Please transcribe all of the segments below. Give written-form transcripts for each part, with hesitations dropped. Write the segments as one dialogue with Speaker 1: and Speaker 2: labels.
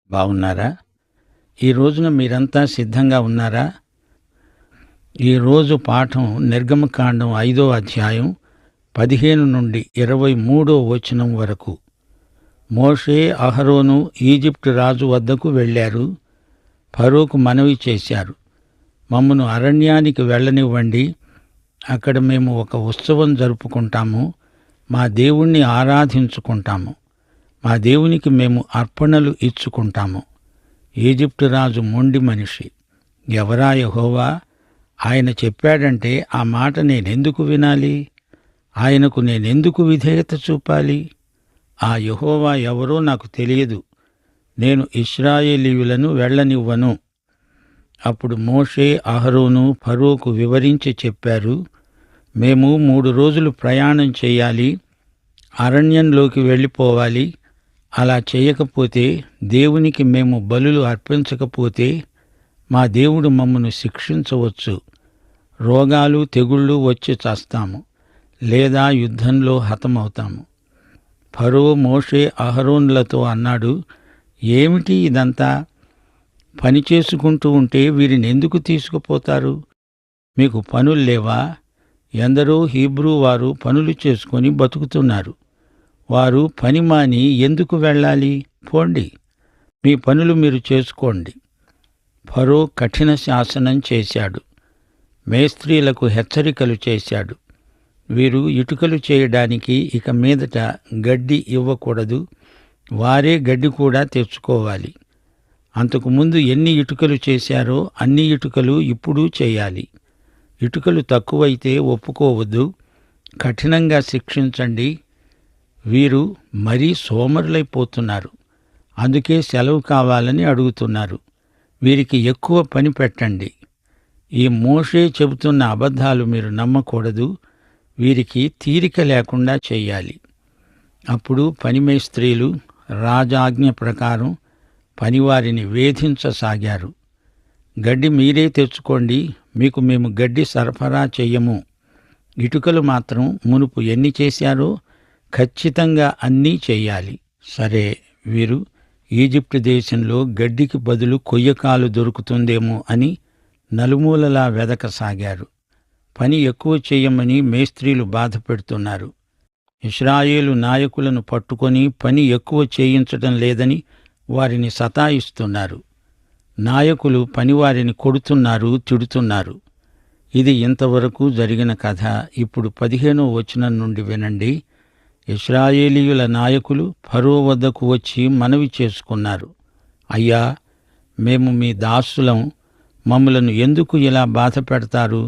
Speaker 1: బాగున్నారా? ఈ రోజున మీరంతా సిద్ధంగా ఉన్నారా? ఈ రోజు పాఠం నిర్గమకాండం 5వ అధ్యాయం 15 నుండి 23వ వచనం వరకు. మోషే, అహరోను ఈజిప్టు రాజు వద్దకు వెళ్ళారు. ఫరోకు మనవి చేశారు, మమ్మను అరణ్యానికి వెళ్ళనివ్వండి. అక్కడ మేము ఒక ఉత్సవం జరుపుకుంటాము. మా దేవుణ్ణి ఆరాధించుకుంటాము. మా దేవునికి మేము అర్పణలు ఇచ్చుకుంటాము. ఈజిప్టు రాజు మొండి మనిషి. ఎవరా యెహోవా? ఆయన చెప్పాడంటే ఆ మాట నేనెందుకు వినాలి? ఆయనకు నేనెందుకు విధేయత చూపాలి? ఆ యెహోవా ఎవరో నాకు తెలియదు. నేను ఇశ్రాయేలీయులను వెళ్ళనివ్వను. అప్పుడు మోషే, అహరోను ఫరోకు వివరించి చెప్పారు, మేము 3 రోజులు ప్రయాణం చేయాలి. అరణ్యంలోకి వెళ్ళిపోవాలి. అలా చేయకపోతే, దేవునికి మేము బలులు అర్పించకపోతే మా దేవుడు మమ్మను శిక్షించవచ్చు. రోగాలు, తెగుళ్ళు వచ్చి చస్తాము, లేదా యుద్ధంలో హతమవుతాము. ఫరో మోషే, అహరోనులతో అన్నాడు, ఏమిటి ఇదంతా? పని చేసుకుంటూ ఉంటే వీరిని ఎందుకు తీసుకుపోతారు? మీకు పనులు లేవా? ఎందరో హీబ్రూ వారు పనులు చేసుకొని బతుకుతున్నారు. వారు పని మాని ఎందుకు వెళ్ళాలి? పోండి, మీ పనులు మీరు చేసుకోండి. ఫరో కఠిన శాసనం చేశాడు. మేస్త్రీలకు హెచ్చరికలు చేశాడు. వీరు ఇటుకలు చేయడానికి ఇక మీదట గడ్డి ఇవ్వకూడదు. వారే గడ్డి కూడా తెచ్చుకోవాలి. అంతకుముందు ఎన్ని ఇటుకలు చేశారో అన్ని ఇటుకలు ఇప్పుడు చేయాలి. ఇటుకలు తక్కువైతే ఒప్పుకోవద్దు. కఠినంగా శిక్షించండి. వీరు మరీ సోమరులైపోతున్నారు. అందుకే సెలవు కావాలని అడుగుతున్నారు. వీరికి ఎక్కువ పని పెట్టండి. ఈ మోషే చెబుతున్న అబద్ధాలు మీరు నమ్మకూడదు. వీరికి తీరిక లేకుండా చెయ్యాలి. అప్పుడు పనిమేస్త్రీలు రాజాజ్ఞ ప్రకారం పనివారిని వేధించసాగారు. గడ్డి మీరే తెచ్చుకోండి, మీకు మేము గడ్డి సరఫరా చెయ్యము. ఇటుకలు మాత్రం మునుపు ఎన్ని చేశారో ఖచ్చితంగా అన్నీ చెయ్యాలి. సరే, వీరు ఈజిప్టు దేశంలో గడ్డికి బదులు కొయ్యకాలు దొరుకుతుందేమో అని నలుమూలలా వెదకసాగారు. పని ఎక్కువ చెయ్యమని మేస్త్రీలు బాధపెడుతున్నారు. ఇశ్రాయేలు నాయకులను పట్టుకొని పని ఎక్కువ చేయించటం లేదని వారిని సతాయిస్తున్నారు. నాయకులు పనివారిని కొడుతున్నారు, తిడుతున్నారు. ఇది ఇంతవరకు జరిగిన కథ. ఇప్పుడు 15వ వచనం నుండి వినండి. ఇశ్రాయేలీయుల నాయకులు ఫరో వద్దకు వచ్చి మనవి చేసుకున్నారు, అయ్యా, మేము మీ దాసులం. మమ్మలను ఎందుకు ఇలా బాధ పెడతారు?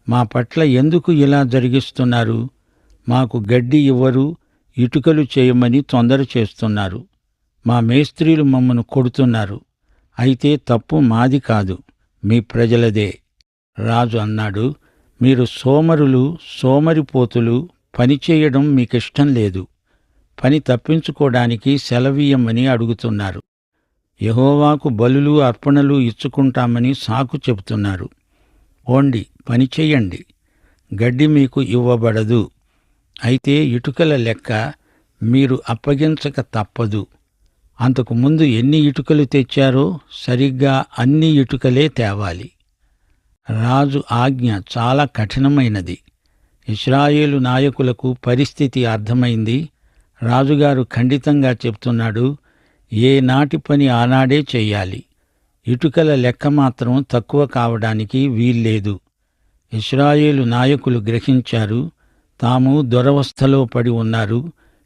Speaker 1: మా పట్ల ఎందుకు ఇలా జరిగిస్తున్నారు? మాకు గడ్డి ఇవ్వరు, ఇటుకలు చేయమని తొందర చేస్తున్నారు. మా మేస్త్రీలు మమ్మను కొడుతున్నారు. అయితే తప్పు మాది కాదు, మీ ప్రజలదే. రాజు అన్నాడు, మీరు సోమరులు, సోమరిపోతులు. పని చేయడం మీకిష్టం లేదు. పని తప్పించుకోవడానికి సెలవీయమని అడుగుతున్నారు. యెహోవాకు బలులు, అర్పణలు ఇచ్చుకుంటామని సాకు చెబుతున్నారు. పోండి, పని చెయ్యండి. గడ్డి మీకు ఇవ్వబడదు. అయితే ఇటుకల లెక్క మీరు అప్పగించక తప్పదు. అంతకుముందు ఎన్ని ఇటుకలు తెచ్చారో సరిగ్గా అన్ని ఇటుకలే తేవాలి. రాజు ఆజ్ఞ చాలా కఠినమైనది. ఇశ్రాయేలు నాయకులకు పరిస్థితి అర్థమైంది. రాజుగారు ఖండితంగా చెప్తున్నాడు, ఏ నాటి పని ఆనాడే చెయ్యాలి. ఇటుకల లెక్క మాత్రం తక్కువ కావడానికి వీల్లేదు. ఇశ్రాయేలు నాయకులు గ్రహించారు, తాము దురవస్థలో పడి ఉన్నారు.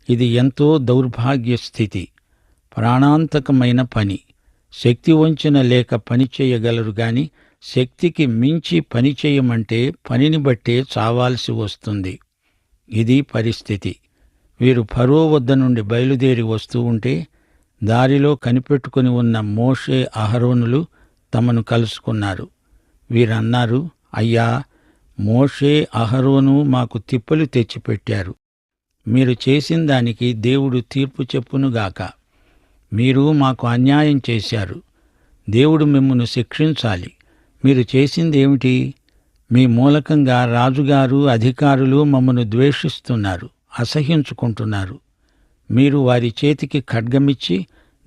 Speaker 1: ఇది ఎంతో దౌర్భాగ్య స్థితి, ప్రాణాంతకమైన పని. శక్తి వంచిన లేక పని చేయగలరు గాని శక్తికి మించి పని చేయమంటే పనిని బట్టే చావాల్సి వస్తుంది. ఇది పరిస్థితి. వీరు ఫరో వద్ద నుండి బయలుదేరి వస్తూ ఉంటే దారిలో కనిపెట్టుకుని ఉన్న మోషే, అహరోనులు తమను కలుసుకున్నారు. వీరన్నారు, అయ్యా, మోషే, అహరోను మాకు తిప్పలు తెచ్చిపెట్టారు. మీరు చేసిన దానికి దేవుడు తీర్పు చెప్పునుగాక. మీరు మాకు అన్యాయం చేశారు. దేవుడు మిమ్మును శిక్షించాలి. మీరు చేసిందేమిటి? మీ మూలకంగా రాజుగారు, అధికారులు మమ్మను ద్వేషిస్తున్నారు, అసహ్యించుకుంటున్నారు. మీరు వారి చేతికి ఖడ్గమిచ్చి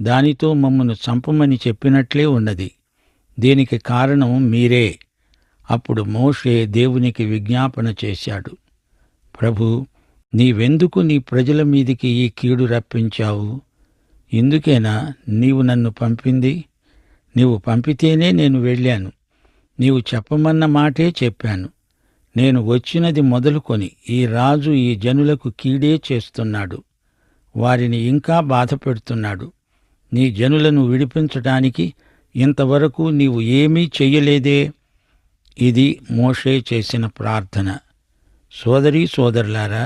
Speaker 1: దానితో మమ్మను చంపమని చెప్పినట్లే ఉన్నది. దీనికి కారణం మీరే. అప్పుడు మోషే దేవునికి విజ్ఞాపన చేశాడు. ప్రభూ, నీవెందుకు నీ ప్రజల మీదికి ఈ కీడు రప్పించావు? ఇందుకేనా నీవు నన్ను పంపింది? నీవు పంపితేనే నేను వెళ్ళాను. నీవు చెప్పమన్న మాటే చెప్పాను. నేను వచ్చినది మొదలుకొని ఈ రాజు ఈ జనులకు కీడే చేస్తున్నాడు. వారిని ఇంకా బాధపెడుతున్నాడు. నీ జనులను విడిపించటానికి ఇంతవరకు నీవు ఏమీ చెయ్యలేదే. ఇది మోషే చేసిన ప్రార్థన. సోదరీ సోదరులారా,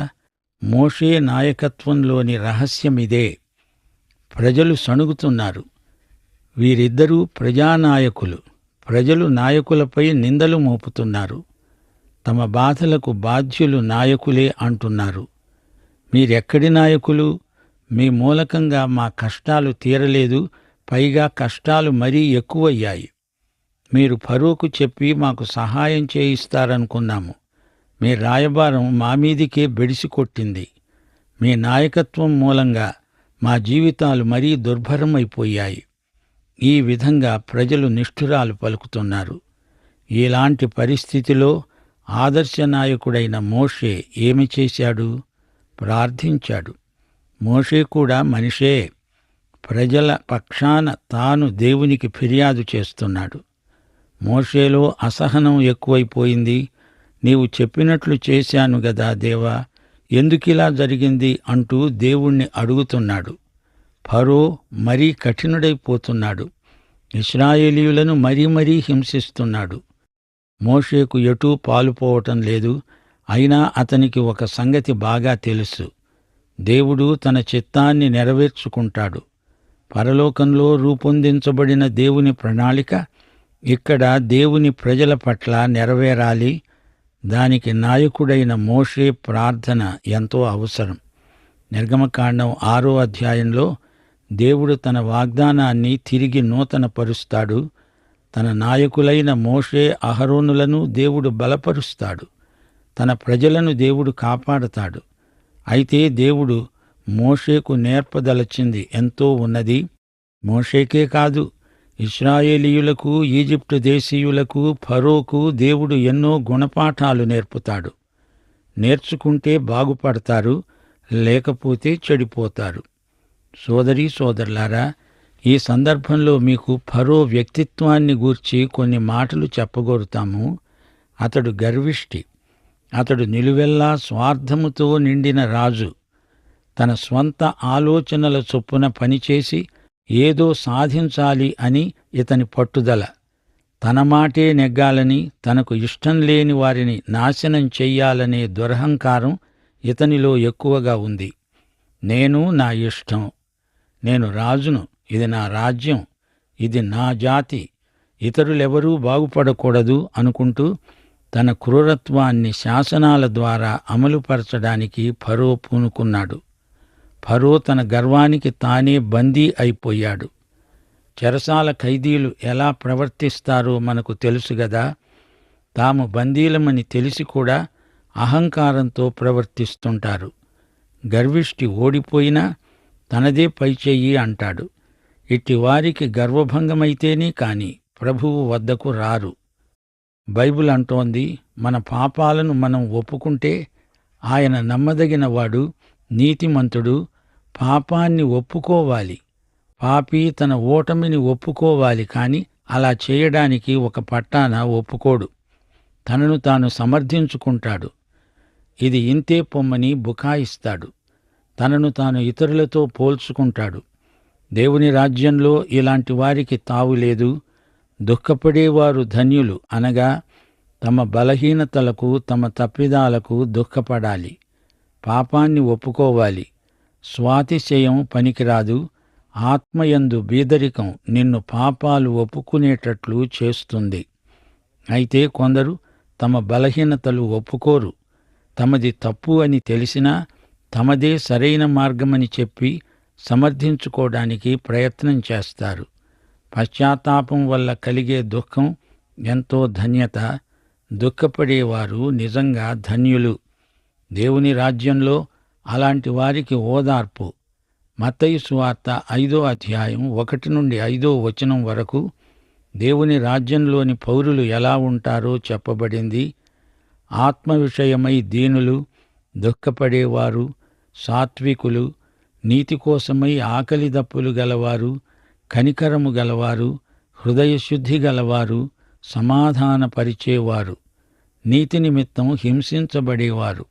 Speaker 1: మోషే నాయకత్వంలోని రహస్యమిదే. ప్రజలు సణుగుతున్నారు. వీరిద్దరూ ప్రజానాయకులు. ప్రజలు నాయకులపై నిందలు మోపుతున్నారు. తమ బాధలకు బాధ్యులు నాయకులే అంటున్నారు. మీరెక్కడి నాయకులు? మీ మూలకంగా మా కష్టాలు తీరలేదు, పైగా కష్టాలు మరీ ఎక్కువయ్యాయి. మీరు ఫరోకు చెప్పి మాకు సహాయం చేయిస్తారనుకున్నాము. మీ రాయబారం మా మీదికే బెడిసి కొట్టింది. మీ నాయకత్వం మూలంగా మా జీవితాలు మరీ దుర్భరమైపోయాయి. ఈ విధంగా ప్రజలు నిష్ఠురాలు పలుకుతున్నారు. ఇలాంటి పరిస్థితిలో ఆదర్శ నాయకుడైన మోషే ఏమి చేశాడు? ప్రార్థించాడు. మోషే కూడా మనిషే. ప్రజల పక్షాన తాను దేవునికి ఫిర్యాదు చేస్తున్నాడు. మోషేలో అసహనం ఎక్కువైపోయింది. నీవు చెప్పినట్లు చేశాను గదా దేవా, ఎందుకిలా జరిగింది అంటూ దేవుణ్ణి అడుగుతున్నాడు. ఫరో మరీ కఠినుడైపోతున్నాడు. ఇశ్రాయేలీయులను మరీ హింసిస్తున్నాడు. మోషేకు ఎటూ పాలుపోవటం లేదు. అయినా అతనికి ఒక సంగతి బాగా తెలుసు. దేవుడు తన చిత్తాన్ని నెరవేర్చుకుంటాడు. పరలోకంలో రూపొందించబడిన దేవుని ప్రణాళిక ఇక్కడ దేవుని ప్రజల పట్ల నెరవేరాలి. దానికి నాయకుడైన మోషే ప్రార్థన ఎంతో అవసరం. నిర్గమకాండం 6వ అధ్యాయంలో దేవుడు తన వాగ్దానాన్ని తిరిగి నూతనపరుస్తాడు. తన నాయకులైన మోషే అహరోనులను దేవుడు బలపరుస్తాడు. తన ప్రజలను దేవుడు కాపాడతాడు. అయితే దేవుడు మోషేకు నేర్పదలచింది ఎంతో ఉన్నది. మోషేకే కాదు, ఇశ్రాయేలీయులకు, ఈజిప్టు దేశీయులకు, ఫరోకు దేవుడు ఎన్నో గుణపాఠాలు నేర్పుతాడు. నేర్చుకుంటే బాగుపడతారు, లేకపోతే చెడిపోతారు. సోదరీ సోదరులారా, ఈ సందర్భంలో మీకు ఫరో వ్యక్తిత్వాన్ని గూర్చి కొన్ని మాటలు చెప్పగోరుతాము. అతడు గర్విష్టి. అతడు నిలువెల్లా స్వార్థముతో నిండిన రాజు. తన స్వంత ఆలోచనల చొప్పున పనిచేసి ఏదో సాధించాలి అని ఇతని పట్టుదల. తన మాటే నెగ్గాలని, తనకు ఇష్టం లేని వారిని నాశనం చెయ్యాలనే దురహంకారం ఇతనిలో ఎక్కువగా ఉంది. నేను నా ఇష్టం, నేను రాజును, ఇది నా రాజ్యం, ఇది నా జాతి, ఇతరులెవరూ బాగుపడకూడదు అనుకుంటూ తన క్రూరత్వాన్ని శాసనాల ద్వారా అమలుపరచడానికి ఫరో పూనుకున్నాడు. ఫరో తన గర్వానికి తానే బందీ అయిపోయాడు. చెరసాల ఖైదీలు ఎలా ప్రవర్తిస్తారో మనకు తెలుసు గదా. తాము బందీలమని తెలిసి కూడా అహంకారంతో ప్రవర్తిస్తుంటారు. గర్విష్టి ఓడిపోయినా తనదే పైచెయ్యి అంటాడు. ఇట్టివారికి గర్వభంగమైతేనే కాని ప్రభువు వద్దకు రారు. బైబిల్ అంటోంది, మన పాపాలను మనం ఒప్పుకుంటే ఆయన నమ్మదగినవాడు, నీతిమంతుడు. పాపాన్ని ఒప్పుకోవాలి. పాపి తన ఓటమిని ఒప్పుకోవాలి. కాని అలా చేయడానికి ఒక పట్టాన ఒప్పుకోడు. తనను తాను సమర్థించుకుంటాడు. ఇది ఇంతే పొమ్మని బుకాయిస్తాడు. తనను తాను ఇతరులతో పోల్చుకుంటాడు. దేవుని రాజ్యంలో ఇలాంటి వారికి తావులేదు. దుఃఖపడేవారు ధన్యులు, అనగా తమ బలహీనతలకు, తమ తప్పిదాలకు దుఃఖపడాలి. పాపాన్ని ఒప్పుకోవాలి. స్వాతిశయం పనికిరాదు. ఆత్మయందు బీదరికం నిన్ను పాపాలు ఒప్పుకునేటట్లు చేస్తుంది. అయితే కొందరు తమ బలహీనతలు ఒప్పుకోరు. తమది తప్పు అని తెలిసినా తమదే సరైన మార్గమని చెప్పి సమర్థించుకోవడానికి ప్రయత్నం చేస్తారు. పశ్చాత్తాపం వల్ల కలిగే దుఃఖం ఎంతో ధన్యత. దుఃఖపడేవారు నిజంగా ధన్యులు. దేవుని రాజ్యంలో అలాంటి వారికి ఓదార్పు. మత్తయి సువార్త 5వ అధ్యాయం 1 నుండి 5వ వచనం వరకు దేవుని రాజ్యంలోని పౌరులు ఎలా ఉంటారో చెప్పబడింది. ఆత్మ విషయమై దీనులు, దుఃఖపడేవారు, సాత్వికులు, నీతి కోసమై ఆకలి దప్పులు గలవారు, కనికరము గలవారు, హృదయశుద్ధి గలవారు, సమాధానపరిచేవారు, నీతి నిమిత్తం హింసించబడేవారు,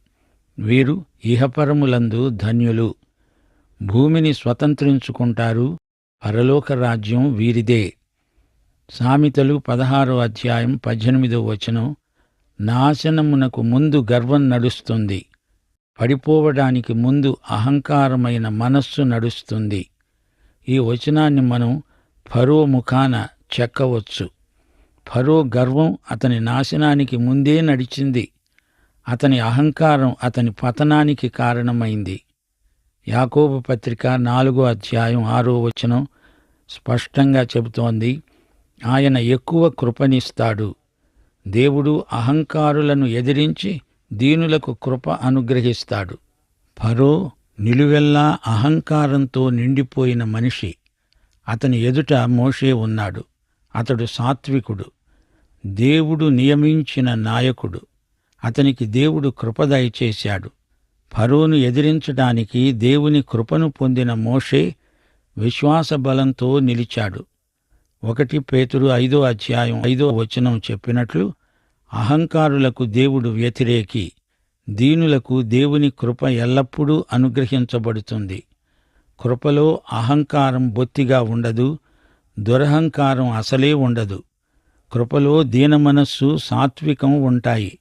Speaker 1: వీరు ఇహపరములందు ధన్యులు. భూమిని స్వతంత్రించుకుంటారు, పరలోక రాజ్యం వీరిదే. సామెతలు 16వ అధ్యాయం 18వ వచనం. నాశనమునకు ముందు గర్వం నడుస్తుంది, పడిపోవడానికి ముందు అహంకారమైన మనస్సు నడుస్తుంది. ఈ వచనాన్ని మనం ఫరో ముఖాన చెక్కవచ్చు. ఫరో గర్వం అతని నాశనానికి ముందే నడిచింది. అతని అహంకారం అతని పతనానికి కారణమైంది. యాకోబు పత్రిక 4వ అధ్యాయం 6వ వచనం స్పష్టంగా చెబుతోంది, ఆయన ఎక్కువ కృపనిస్తాడు. దేవుడు అహంకారులను ఎదిరించి దీనులకు కృప అనుగ్రహిస్తాడు. ఫరో నిలువెల్లా అహంకారంతో నిండిపోయిన మనిషి. అతని ఎదుట మోషే ఉన్నాడు. అతడు సాత్వికుడు, దేవుడు నియమించిన నాయకుడు. అతనికి దేవుడు కృప దయచేశాడు. ఫరోను ఎదిరించడానికి దేవుని కృపను పొందిన మోషే విశ్వాస బలంతో నిలిచాడు. 1 పేతురు 5వ అధ్యాయం 5వ వచనం చెప్పినట్లు, అహంకారులకు దేవుడు వ్యతిరేకి, దీనులకు దేవుని కృప ఎల్లప్పుడూ అనుగ్రహించబడుతుంది. కృపలో అహంకారం బొత్తిగా ఉండదు, దురహంకారం అసలే ఉండదు. కృపలో దీనమనస్సు, సాత్వికం ఉంటాయి.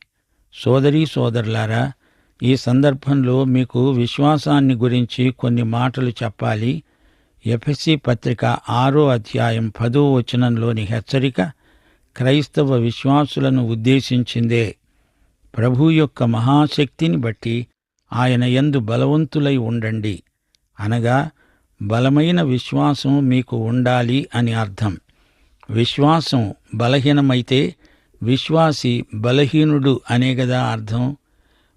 Speaker 1: సోదరీ సోదరులారా, ఈ సందర్భంలో మీకు విశ్వాసాన్ని గురించి కొన్ని మాటలు చెప్పాలి. ఎఫెసీ పత్రిక 6వ అధ్యాయం 10వ వచనంలోని హెచ్చరిక క్రైస్తవ విశ్వాసులను ఉద్దేశించిందే. ప్రభు యొక్క మహాశక్తిని బట్టి ఆయన యందు బలవంతులై ఉండండి, అనగా బలమైన విశ్వాసం మీకు ఉండాలి అని అర్థం. విశ్వాసం బలహీనమైతే విశ్వాసి బలహీనుడు అనే గదా అర్థం.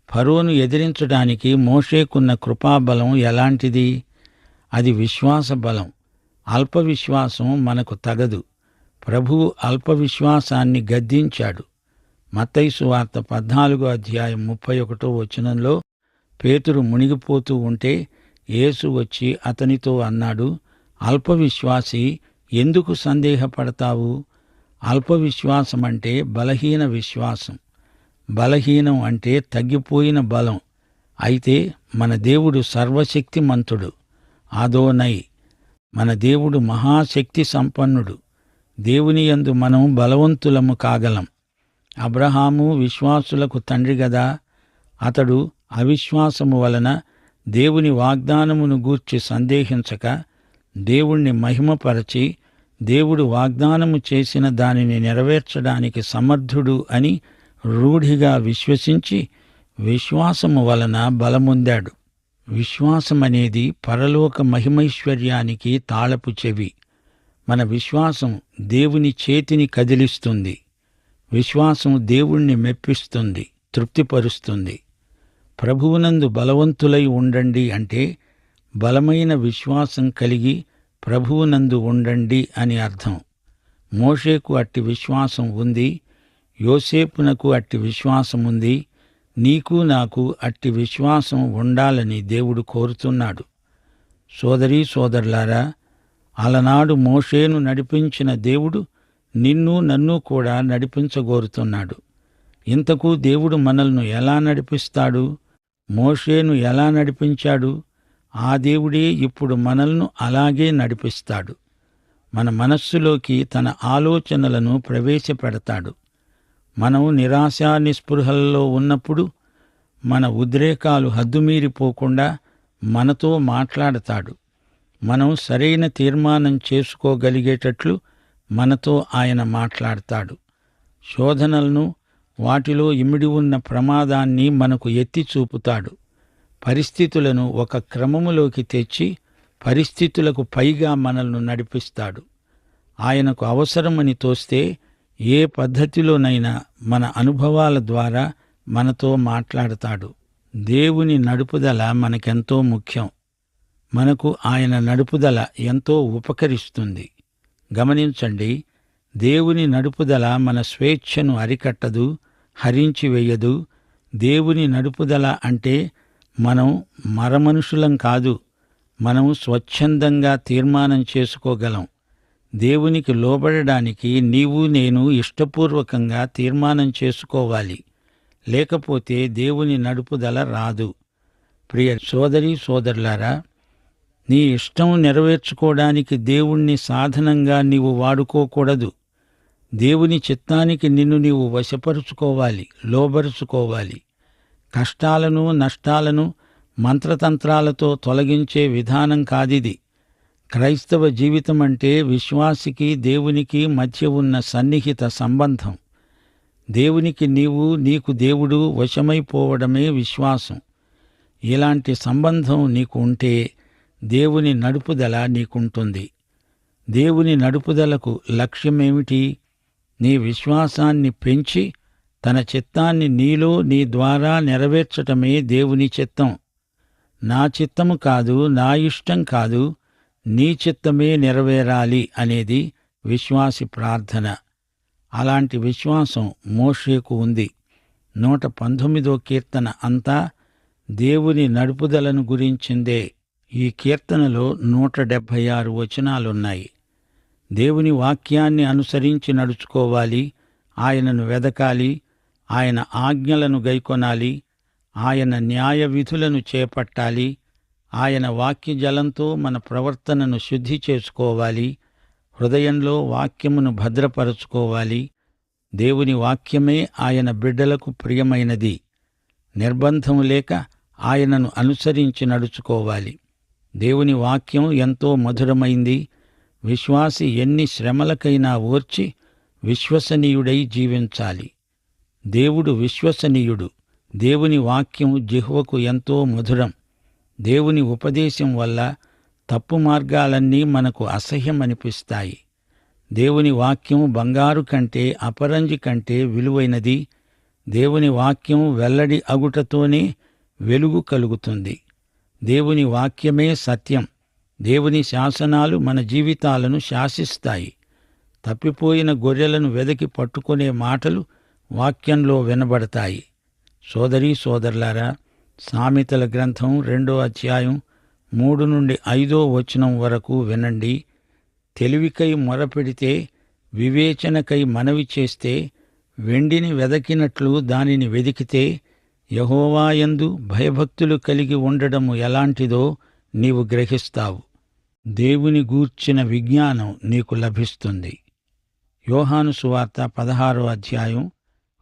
Speaker 1: ఫరోను ఎదిరించడానికి మోషేకున్న కృపాబలం ఎలాంటిది? అది విశ్వాస బలం. అల్ప విశ్వాసం మనకు తగదు. ప్రభువు అల్ప విశ్వాసాన్ని గద్దించాడు. మత్తయి సువార్త 14వ అధ్యాయం 31వ వచనంలో పేతురు మునిగిపోతూ ఉంటే యేసు వచ్చి అతనితో అన్నాడు, అల్ప విశ్వాసి, ఎందుకు సందేహపడతావు? అల్ప విశ్వాసమంటే బలహీన విశ్వాసం. బలహీనం అంటే తగ్గిపోయిన బలం. అయితే మన దేవుడు సర్వశక్తిమంతుడు, అదోనై. మన దేవుడు మహాశక్తి సంపన్నుడు. దేవుని యందు మనం బలవంతులము కాగలం. అబ్రహాము విశ్వాసులకు తండ్రి గదా. అతడు అవిశ్వాసము వలన దేవుని వాగ్దానమును గూర్చి సందేహించక దేవుణ్ణి మహిమపరచి దేవుడు వాగ్దానము చేసిన దానిని నెరవేర్చడానికి సమర్థుడు అని రూఢిగా విశ్వసించి విశ్వాసము వలన బలమొందాడు. విశ్వాసమనేది పరలోక మహిమైశ్వర్యానికి తాళపు చెవి. మన విశ్వాసం దేవుని చేతిని కదిలిస్తుంది. విశ్వాసం దేవుణ్ణి మెప్పిస్తుంది, తృప్తిపరుస్తుంది. ప్రభువునందు బలవంతులై ఉండండి అంటే బలమైన విశ్వాసం కలిగి ప్రభువునందు ఉండండి అని అర్థం. మోషేకు అట్టి విశ్వాసం ఉంది, యోసేపునకు అట్టి విశ్వాసం ఉంది. నీకు నాకు అట్టి విశ్వాసం ఉండాలని దేవుడు కోరుతున్నాడు. సోదరీ సోదరులారా, అలనాడు మోషేను నడిపించిన దేవుడు నిన్ను నన్ను కూడా నడిపించగోరుతున్నాడు. ఇంతకు దేవుడు మనల్ని ఎలా నడిపిస్తాడు? మోషేను ఎలా నడిపించాడు? ఆ దేవుడే ఇప్పుడు మనల్ని అలాగే నడిపిస్తాడు. మన మనస్సులోకి తన ఆలోచనలను ప్రవేశపెడతాడు. మనం నిరాశా నిస్పృహల్లో ఉన్నప్పుడు మన ఉద్రేకాలు హద్దుమీరిపోకుండా మనతో మాట్లాడతాడు. మనం సరైన తీర్మానం చేసుకోగలిగేటట్లు మనతో ఆయన మాట్లాడతాడు. శోధనలను, వాటిలో ఇమిడి ఉన్న ప్రమాదాన్ని మనకు ఎత్తి చూపుతాడు. పరిస్థితులను ఒక క్రమములోకి తెచ్చి పరిస్థితులకు పైగా మనల్ని నడిపిస్తాడు. ఆయనకు అవసరమని తోస్తే ఏ పద్ధతిలోనైనా మన అనుభవాల ద్వారా మనతో మాట్లాడతాడు. దేవుని నడుపుదల మనకెంతో ముఖ్యం. మనకు ఆయన నడుపుదల ఎంతో ఉపకరిస్తుంది. గమనించండి, దేవుని నడుపుదల మన స్వేచ్ఛను అరికట్టదు, హరించివేయదు. దేవుని నడుపుదల అంటే మనం మరమనుషులం కాదు. మనం స్వచ్ఛందంగా తీర్మానం చేసుకోగలం. దేవునికి లోబడడానికి నీవు నేను ఇష్టపూర్వకంగా తీర్మానం చేసుకోవాలి. లేకపోతే దేవుని నడుపుదల రాదు. ప్రియ సోదరీ సోదరులారా, నీ ఇష్టం నెరవేర్చుకోవడానికి దేవుణ్ణి సాధనంగా నీవు వాడుకోకూడదు. దేవుని చిత్తానికి నిన్ను నీవు వశపరుచుకోవాలి, లోబరుచుకోవాలి. కష్టాలను నష్టాలను మంత్రతంత్రాలతో తొలగించే విధానం కాదిది. క్రైస్తవ జీవితం అంటే విశ్వాసికి దేవునికి మధ్య ఉన్న సన్నిహిత సంబంధం. దేవునికి నీవు, నీకు దేవుడు వశమైపోవడమే విశ్వాసం. ఇలాంటి సంబంధం నీకు ఉంటే దేవుని నడుపుదల నీకుంటుంది. దేవుని నడుపుదలకు లక్ష్యమేమిటి? నీ విశ్వాసాన్ని పెంచి తన చిత్తాన్ని నీలో నీ ద్వారా నెరవేర్చటమే దేవుని చిత్తం. నా చిత్తము కాదు, నా ఇష్టం కాదు, నీ చిత్తమే నెరవేరాలి అనేది విశ్వాసి ప్రార్థన. అలాంటి విశ్వాసం మోషేకు ఉంది. 119వ కీర్తన అంతా దేవుని నడుపుదలను గురించిందే. ఈ కీర్తనలో 176 వచనాలున్నాయి. దేవుని వాక్యాన్ని అనుసరించి నడుచుకోవాలి, ఆయనను వెదకాలి, ఆయన ఆజ్ఞలను గైకొనాలి, ఆయన న్యాయ విధులను చేపట్టాలి, ఆయన వాక్య జలంతో మన ప్రవర్తనను శుద్ధి చేసుకోవాలి, హృదయంలో వాక్యమును భద్రపరచుకోవాలి. దేవుని వాక్యమే ఆయన బిడ్డలకు ప్రియమైనది. నిర్బంధం లేక ఆయనను అనుసరించి నడుచుకోవాలి. దేవుని వాక్యం ఎంతో మధురమైంది. విశ్వాసి ఎన్ని శ్రమలకైనా ఓర్చి విశ్వసనీయుడై జీవించాలి. దేవుడు విశ్వసనీయుడు. దేవుని వాక్యం జిహ్వకు ఎంతో మధురం. దేవుని ఉపదేశం వల్ల తప్పు మార్గాలన్నీ మనకు అసహ్యమనిపిస్తాయి. దేవుని వాక్యం బంగారు కంటే, అపరంజి కంటే విలువైనది. దేవుని వాక్యం వెల్లడి అగుటతోనే వెలుగు కలుగుతుంది. దేవుని వాక్యమే సత్యం. దేవుని శాసనాలు మన జీవితాలను శాసిస్తాయి. తప్పిపోయిన గొర్రెలను వెదకి పట్టుకునే మాటలు వాక్యంలో వినబడతాయి. సోదరీ సోదరులారా, సామెతల గ్రంథం 2వ అధ్యాయం 3 నుండి 5వ వచనం వరకు వినండి. తెలివికై మొరపెడితే, వివేచనకై మనవి చేస్తే, వెండిని వెదకినట్లు దానిని వెదికితే, యెహోవాయందు భయభక్తులు కలిగి ఉండడము ఎలాంటిదో నీవు గ్రహిస్తావు. దేవుని గూర్చిన విజ్ఞానం నీకు లభిస్తుంది. యోహాను సువార్త 16వ అధ్యాయం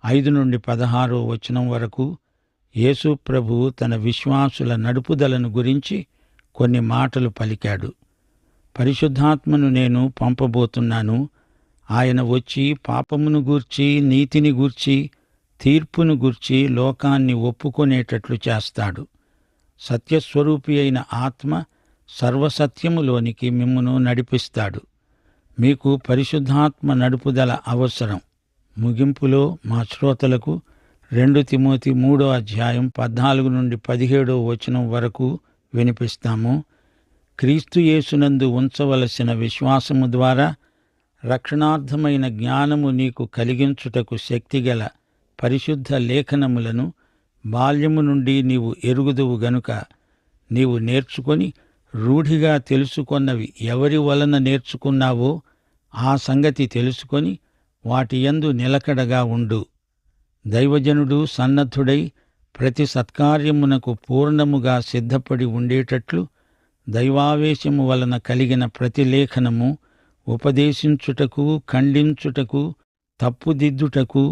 Speaker 1: 5 నుండి 16వ వచనం వరకు యేసు ప్రభువు తన విశ్వాసుల నడుపుదలను గురించి కొన్ని మాటలు పలికాడు. పరిశుద్ధాత్మను నేను పంపబోతున్నాను. ఆయన వచ్చి పాపమును గూర్చి, నీతిని గూర్చి, తీర్పును గూర్చి లోకాన్ని ఒప్పుకొనేటట్లు చేస్తాడు. సత్యస్వరూపి అయిన ఆత్మ సర్వసత్యములోనికి మిమ్మును నడిపిస్తాడు. మీకు పరిశుద్ధాత్మ నడుపుదల అవసరం. ముగింపులో మా శ్రోతలకు 2 తిమోతి 3వ అధ్యాయం 14 నుండి 17వ వచనం వరకు వినిపిస్తాము. క్రీస్తు యేసునందు ఉంచవలసిన విశ్వాసము ద్వారా రక్షణార్థమైన జ్ఞానము నీకు కలిగించుటకు శక్తిగల పరిశుద్ధ లేఖనములను బాల్యము నుండి నీవు ఎరుగుదువు గనుక, నీవు నేర్చుకొని రూఢిగా తెలుసుకొన్నవి ఎవరి వలన నేర్చుకున్నావో ఆ సంగతి తెలుసుకొని వాటి యందు నిలకడగా ఉండు. దైవజనుడు సన్నద్ధుడై ప్రతి సత్కార్యమునకు పూర్ణముగా సిద్ధపడి ఉండేటట్లు దైవావేశము వలన కలిగిన ప్రతి లేఖనము ఉపదేశించుటకు, ఖండించుటకు, తప్పుదిద్దుటకు,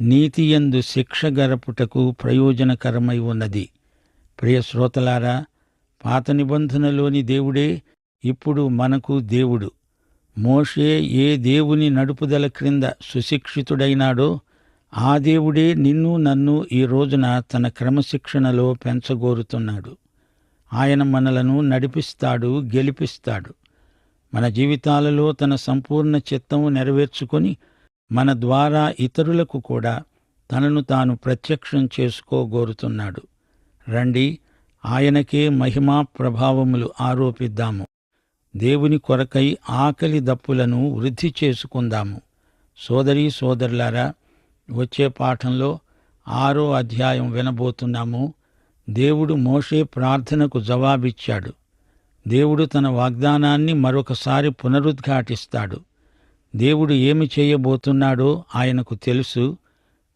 Speaker 1: నీతియందు శిక్ష గరపుటకు ప్రయోజనకరమై ఉన్నది. ప్రియ శ్రోతలారా, పాత నిబంధనలోని దేవుడే ఇప్పుడు మనకు దేవుడు. మోషే ఏ దేవుని నడుపుదల క్రింద సుశిక్షితుడైనాడో ఆ దేవుడే నిన్ను నన్ను ఈ రోజున తన క్రమశిక్షణలో పెంచగోరుతున్నాడు. ఆయన మనలను నడిపిస్తాడు, గెలిపిస్తాడు. మన జీవితాలలో తన సంపూర్ణ చిత్తము నెరవేర్చుకొని మన ద్వారా ఇతరులకు కూడా తనను తాను ప్రత్యక్షం చేసుకోగోరుతున్నాడు. రండి, ఆయనకే మహిమా ప్రభావములు ఆరోపిద్దాము. దేవుని కొరకై ఆకలి దప్పులను వృద్ధి చేసుకుందాము. సోదరీ సోదరులారా, వచ్చే పాఠంలో 6వ అధ్యాయం వినబోతున్నాము. దేవుడు మోషే ప్రార్థనకు జవాబిచ్చాడు. దేవుడు తన వాగ్దానాన్ని మరొకసారి పునరుద్ఘాటిస్తాడు. దేవుడు ఏమి చేయబోతున్నాడో ఆయనకు తెలుసు.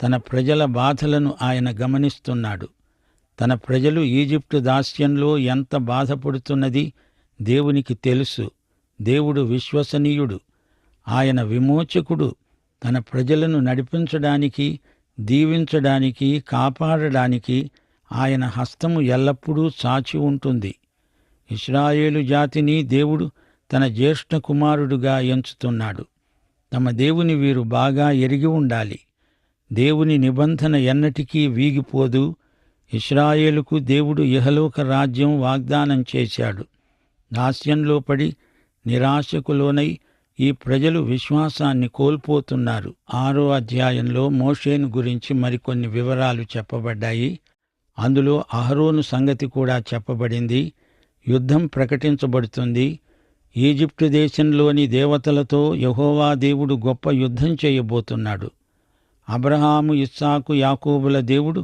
Speaker 1: తన ప్రజల బాధలను ఆయన గమనిస్తున్నాడు. తన ప్రజలు ఈజిప్టు దాస్యంలో ఎంత బాధపడుతున్నది దేవునికి తెలుసు. దేవుడు విశ్వసనీయుడు. ఆయన విమోచకుడు. తన ప్రజలను నడిపించడానికి, దీవించడానికి, కాపాడడానికి ఆయన హస్తము ఎల్లప్పుడూ చాచి ఉంటుంది. ఇశ్రాయేలు జాతిని దేవుడు తన జ్యేష్ఠ కుమారుడుగా ఎంచుతున్నాడు. తమ దేవుని వీరు బాగా ఎరిగి ఉండాలి. దేవుని నిబంధన ఎన్నటికీ వీగిపోదు. ఇశ్రాయేలుకు దేవుడు ఇహలోక రాజ్యం వాగ్దానం చేశాడు. దాస్యంలో పడి నిరాశకు లోనై ఈ ప్రజలు విశ్వాసాన్ని కోల్పోతున్నారు. 6వ అధ్యాయంలో మోషేను గురించి మరికొన్ని వివరాలు చెప్పబడ్డాయి. అందులో అహరోను సంగతి కూడా చెప్పబడింది. యుద్ధం ప్రకటించబడుతుంది. ఈజిప్టు దేశంలోని దేవతలతో యెహోవా దేవుడు గొప్ప యుద్ధం చేయబోతున్నాడు. అబ్రహాము, ఇస్సాకు, యాకోబుల దేవుడు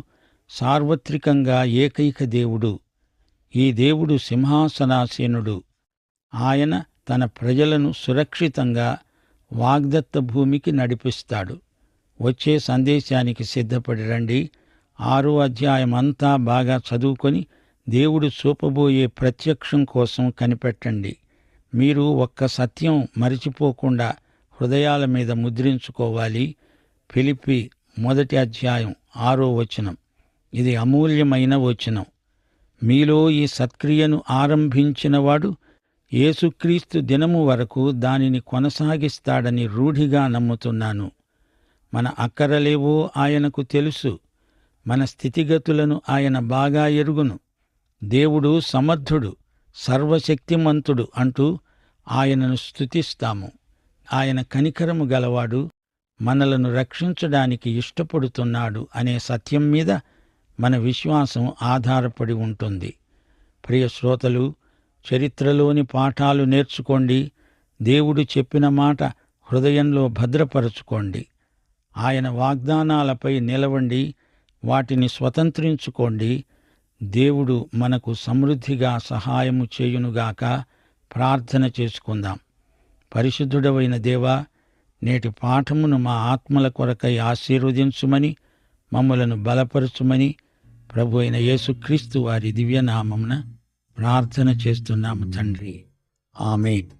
Speaker 1: సార్వత్రికంగా ఏకైక దేవుడు. ఈ దేవుడు సింహాసనాసీనుడు. ఆయన తన ప్రజలను సురక్షితంగా వాగ్దత్త భూమికి నడిపిస్తాడు. వచ్చే సందేశానికి సిద్ధపడి రండి. 6వ అధ్యాయం అంతా బాగా చదువుకొని దేవుడు చూపబోయే ప్రత్యక్షం కోసం కనిపెట్టండి. మీరు ఒక్క సత్యం మరిచిపోకుండా హృదయాల మీద ముద్రించుకోవాలి. ఫిలిప్పీ 1వ అధ్యాయం 6వ వచనం. ఇది అమూల్యమైన వచనం. మీలో ఈ సత్క్రియను ఆరంభించినవాడు యేసుక్రీస్తు దినము వరకు దానిని కొనసాగిస్తాడని రూఢిగా నమ్ముతున్నాను. మన అక్కరలేవో ఆయనకు తెలుసు. మన స్థితిగతులను ఆయన బాగా ఎరుగును. దేవుడు సమర్థుడు, సర్వశక్తిమంతుడు అంటూ ఆయనను స్తుతిస్తాము. ఆయన కనికరము గలవాడు, మనలను రక్షించడానికి ఇష్టపడుతున్నాడు అనే సత్యం మీద మన విశ్వాసం ఆధారపడి ఉంటుంది. ప్రియ శ్రోతలు, చరిత్రలోని పాఠాలు నేర్చుకోండి. దేవుడు చెప్పిన మాట హృదయంలో భద్రపరచుకోండి. ఆయన వాగ్దానాలపై నిలవండి. వాటిని స్వతంత్రించుకోండి. దేవుడు మనకు సమృద్ధిగా సహాయము చేయునుగాక. ప్రార్థన చేసుకుందాం. పరిశుద్ధుడవైన దేవా, నేటి పాఠమును మా ఆత్మల కొరకై ఆశీర్వదించుమని, మమ్ములను బలపరచుమని ప్రభు అయిన యేసుక్రీస్తు వారి దివ్యనామమున ప్రార్థన చేస్తున్నాము తండ్రి. ఆమేన్.